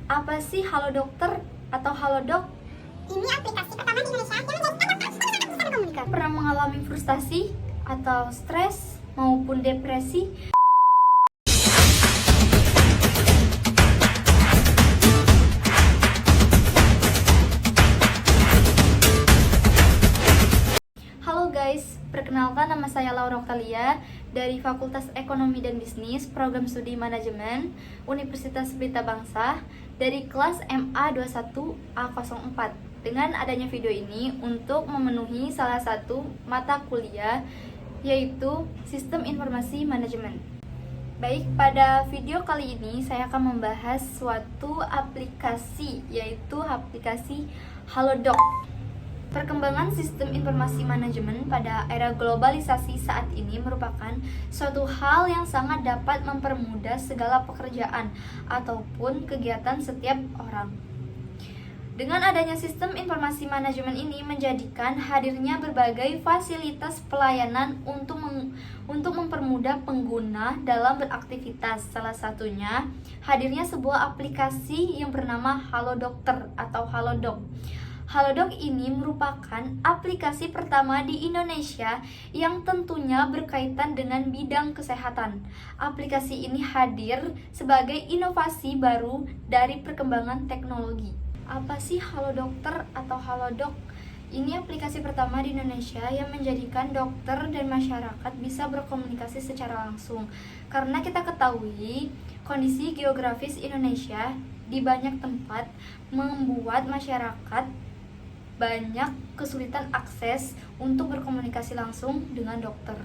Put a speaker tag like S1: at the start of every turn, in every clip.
S1: Apa sih Halo Dokter atau Halodoc?
S2: Ini aplikasi pertama di Indonesia yang menjadikan dokter bisa berkomunikasi.
S1: Pernah mengalami frustasi atau stres maupun depresi? Halo guys, perkenalkan nama saya Laura Octalia dari Fakultas Ekonomi dan Bisnis, Program Studi Manajemen, Universitas Pelita Bangsa, dari kelas MA21A04. Dengan adanya video ini untuk memenuhi salah satu mata kuliah, yaitu Sistem Informasi Manajemen. Baik, pada video kali ini saya akan membahas suatu aplikasi, yaitu aplikasi Halodoc. Perkembangan sistem informasi manajemen pada era globalisasi saat ini merupakan suatu hal yang sangat dapat mempermudah segala pekerjaan ataupun kegiatan setiap orang. Dengan adanya sistem informasi manajemen ini menjadikan hadirnya berbagai fasilitas pelayanan untuk mempermudah pengguna dalam beraktivitas. Salah satunya hadirnya sebuah aplikasi yang bernama Halodokter atau Halodoc. Halodoc ini merupakan aplikasi pertama di Indonesia yang tentunya berkaitan dengan bidang kesehatan. Aplikasi ini hadir sebagai inovasi baru dari perkembangan teknologi. Apa sih Halodokter atau Halodoc? Ini aplikasi pertama di Indonesia yang menjadikan dokter dan masyarakat bisa berkomunikasi secara langsung. Karena kita ketahui kondisi geografis Indonesia di banyak tempat membuat masyarakat banyak kesulitan akses untuk berkomunikasi langsung dengan dokter.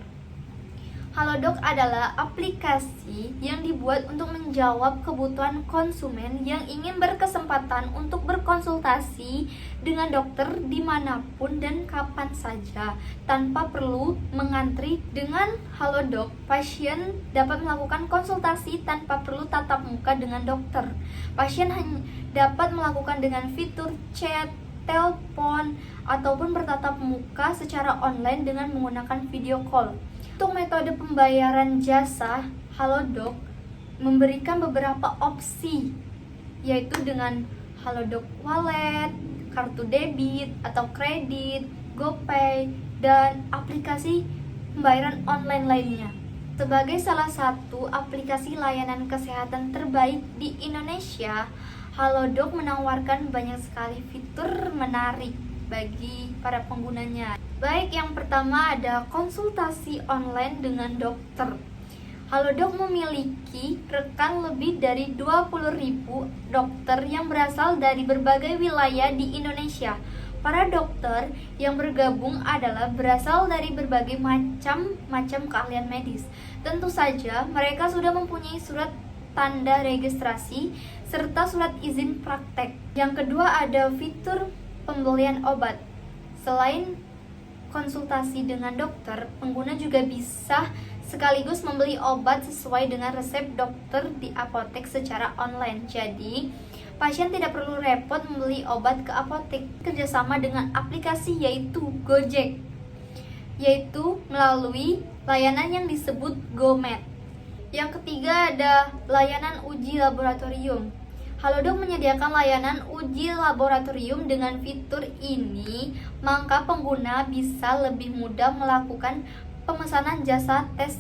S1: Halodoc adalah aplikasi yang dibuat untuk menjawab kebutuhan konsumen yang ingin berkesempatan untuk berkonsultasi dengan dokter dimanapun dan kapan saja tanpa perlu mengantri. Dengan Halodoc, pasien dapat melakukan konsultasi tanpa perlu tatap muka dengan dokter. Pasien hanya dapat melakukan dengan fitur chat, telepon, ataupun bertatap muka secara online dengan menggunakan video call. Untuk metode pembayaran jasa, Halodoc memberikan beberapa opsi, yaitu dengan Halodoc Wallet, kartu debit atau kredit, GoPay, dan aplikasi pembayaran online lainnya. Sebagai salah satu aplikasi layanan kesehatan terbaik di Indonesia, Halodoc menawarkan banyak sekali fitur menarik bagi para penggunanya. Baik, yang pertama ada konsultasi online dengan dokter. Halodoc memiliki rekan lebih dari 20.000 dokter yang berasal dari berbagai wilayah di Indonesia. Para dokter yang bergabung adalah berasal dari berbagai macam keahlian medis. Tentu saja mereka sudah mempunyai surat tanda registrasi serta surat izin praktek. Yang kedua ada fitur pembelian obat. Selain konsultasi dengan dokter, pengguna juga bisa sekaligus membeli obat sesuai dengan resep dokter di apotek secara online. Jadi, pasien tidak perlu repot membeli obat ke apotek. Kerjasama dengan aplikasi yaitu Gojek, yaitu melalui layanan yang disebut GoMed. Yang ketiga ada layanan uji laboratorium. Halodoc menyediakan layanan uji laboratorium. Dengan fitur ini, maka pengguna bisa lebih mudah melakukan pemesanan jasa tes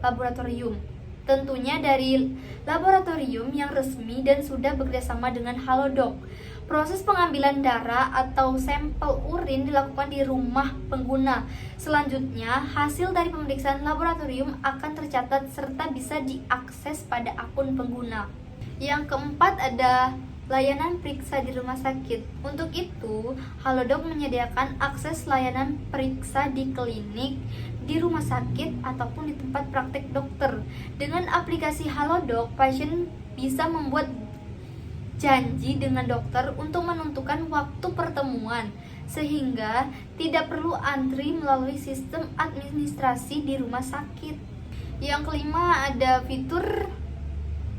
S1: laboratorium. Tentunya dari laboratorium yang resmi dan sudah bekerjasama dengan Halodoc. Proses pengambilan darah atau sampel urin dilakukan di rumah pengguna. Selanjutnya, hasil dari pemeriksaan laboratorium akan tercatat serta bisa diakses pada akun pengguna. Yang keempat ada layanan periksa di rumah sakit. Untuk itu, Halodoc menyediakan akses layanan periksa di klinik, di rumah sakit, ataupun di tempat praktek dokter. Dengan aplikasi Halodoc, pasien bisa membuat janji dengan dokter untuk menentukan waktu pertemuan, sehingga tidak perlu antri melalui sistem administrasi di rumah sakit. Yang kelima ada fitur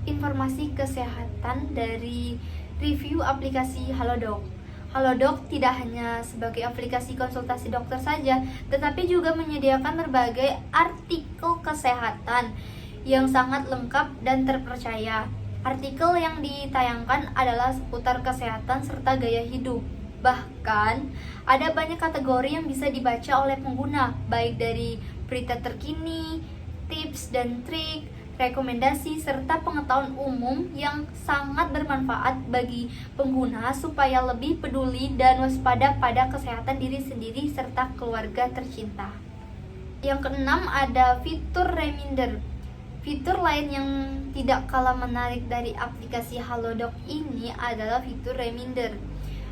S1: informasi kesehatan dari review aplikasi Halodoc. Halodoc tidak hanya sebagai aplikasi konsultasi dokter saja, tetapi juga menyediakan berbagai artikel kesehatan yang sangat lengkap dan terpercaya. Artikel yang ditayangkan adalah seputar kesehatan serta gaya hidup. Bahkan, ada banyak kategori yang bisa dibaca oleh pengguna, baik dari berita terkini, tips dan trik, rekomendasi, serta pengetahuan umum yang sangat bermanfaat bagi pengguna supaya lebih peduli dan waspada pada kesehatan diri sendiri serta keluarga tercinta. Yang keenam ada fitur reminder. Fitur lain yang tidak kalah menarik dari aplikasi Halodoc ini adalah fitur reminder.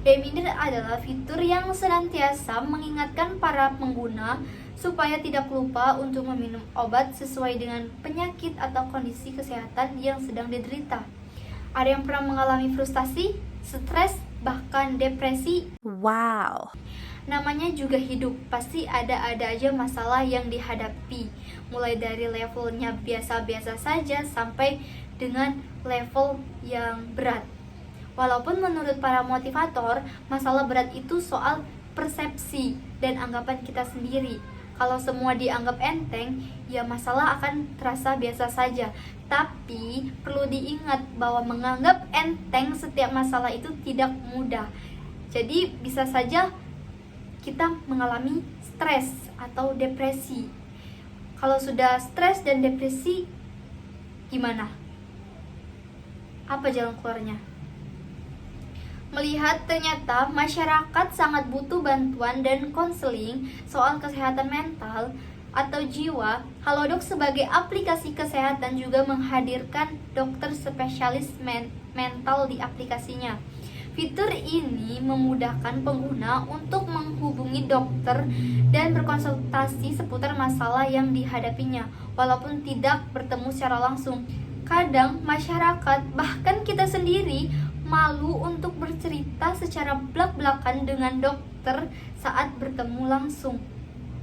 S1: Reminder adalah fitur yang senantiasa mengingatkan para pengguna supaya tidak lupa untuk meminum obat sesuai dengan penyakit atau kondisi kesehatan yang sedang diderita. Ada yang pernah mengalami frustasi, stres, bahkan depresi?
S3: Wow.
S1: Namanya juga hidup, pasti ada-ada aja masalah yang dihadapi. Mulai dari levelnya biasa-biasa saja sampai dengan level yang berat. Walaupun menurut para motivator, masalah berat itu soal persepsi dan anggapan kita sendiri. Kalau semua dianggap enteng, ya masalah akan terasa biasa saja. Tapi perlu diingat bahwa menganggap enteng setiap masalah itu tidak mudah. Jadi bisa saja kita mengalami stres atau depresi. Kalau sudah stres dan depresi, gimana? Apa jalan keluarnya? Melihat ternyata masyarakat sangat butuh bantuan dan konseling soal kesehatan mental atau jiwa, Halodoc sebagai aplikasi kesehatan juga menghadirkan dokter spesialis mental di aplikasinya. Fitur ini memudahkan pengguna untuk menghubungi dokter dan berkonsultasi seputar masalah yang dihadapinya, walaupun tidak bertemu secara langsung. Kadang masyarakat, bahkan kita sendiri, malu untuk bercerita secara belak-belakan dengan dokter saat bertemu langsung.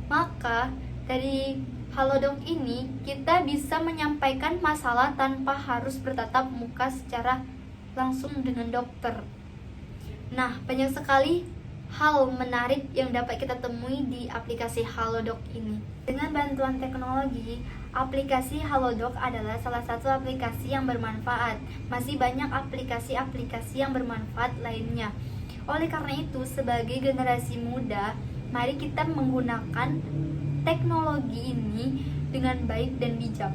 S1: Maka, dari Halodoc ini, kita bisa menyampaikan masalah tanpa harus bertatap muka secara langsung dengan dokter. Nah, banyak sekali hal menarik yang dapat kita temui di aplikasi Halodoc ini. Dengan bantuan teknologi, aplikasi Halodoc adalah salah satu aplikasi yang bermanfaat. Masih banyak aplikasi-aplikasi yang bermanfaat lainnya. Oleh karena itu, sebagai generasi muda, mari kita menggunakan teknologi ini dengan baik dan bijak.